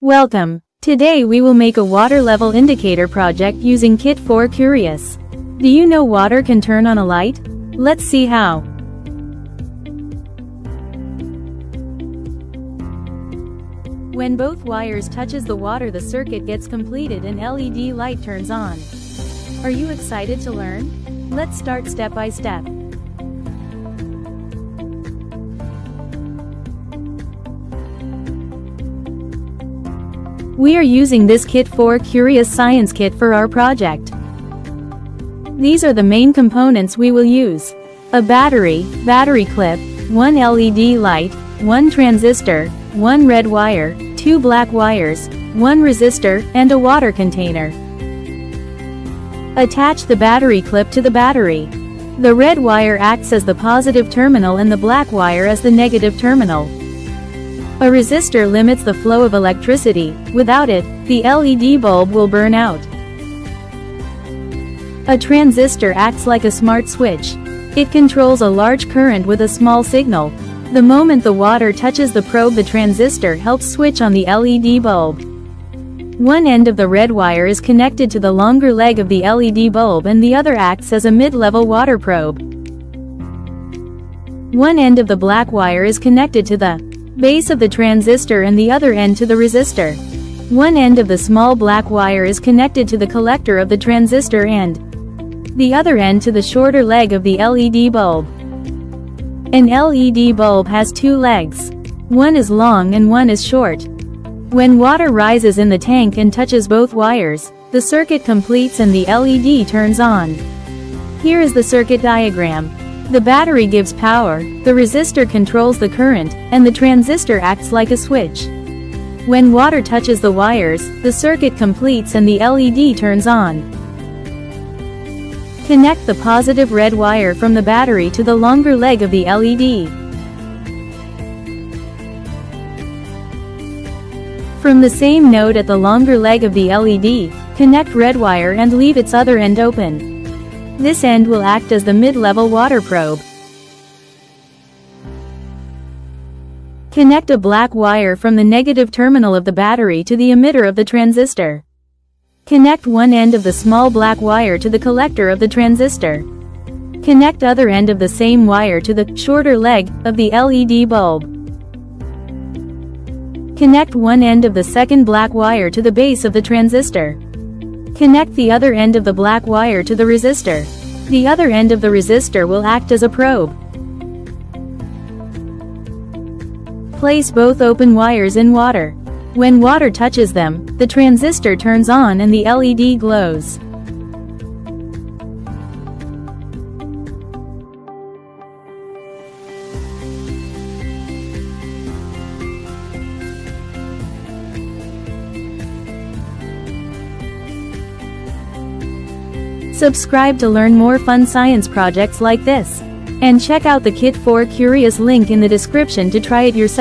Welcome. Today we will make a water level indicator project using Kit 4 Curious. Do you know water can turn on a light? Let's see how. When both wires touches the water, the circuit gets completed and LED light turns on. Are you excited to learn? Let's start step by step. We are using this Kit 4 Curious Science Kit for our project. These are the main components we will use. A battery clip, 1 LED light, 1 transistor, 1 red wire, 2 black wires, 1 resistor, and a water container. Attach the battery clip to the battery. The red wire acts as the positive terminal and the black wire as the negative terminal. A resistor limits the flow of electricity. Without it, the LED bulb will burn out. A transistor acts like a smart switch. It controls a large current with a small signal. The moment the water touches the probe, the transistor helps switch on the LED bulb. One end of the red wire is connected to the longer leg of the LED bulb and the other acts as a mid-level water probe. One end of the black wire is connected to the base of the transistor and the other end to the resistor. One end of the small black wire is connected to the collector of the transistor and the other end to the shorter leg of the LED bulb. An LED bulb has two legs. One is long and one is short. When water rises in the tank and touches both wires, the circuit completes and the LED turns on. Here is the circuit diagram. The battery gives power, the resistor controls the current, and the transistor acts like a switch. When water touches the wires, the circuit completes and the LED turns on. Connect the positive red wire from the battery to the longer leg of the LED. From the same node at the longer leg of the LED, connect red wire and leave its other end open. This end will act as the mid-level water probe. Connect a black wire from the negative terminal of the battery to the emitter of the transistor. Connect one end of the small black wire to the collector of the transistor. Connect other end of the same wire to the shorter leg of the LED bulb. Connect one end of the second black wire to the base of the transistor. Connect the other end of the black wire to the resistor. The other end of the resistor will act as a probe. Place both open wires in water. When water touches them, the transistor turns on and the LED glows. Subscribe to learn more fun science projects like this. And check out the Kit 4 Curious link in the description to try it yourself.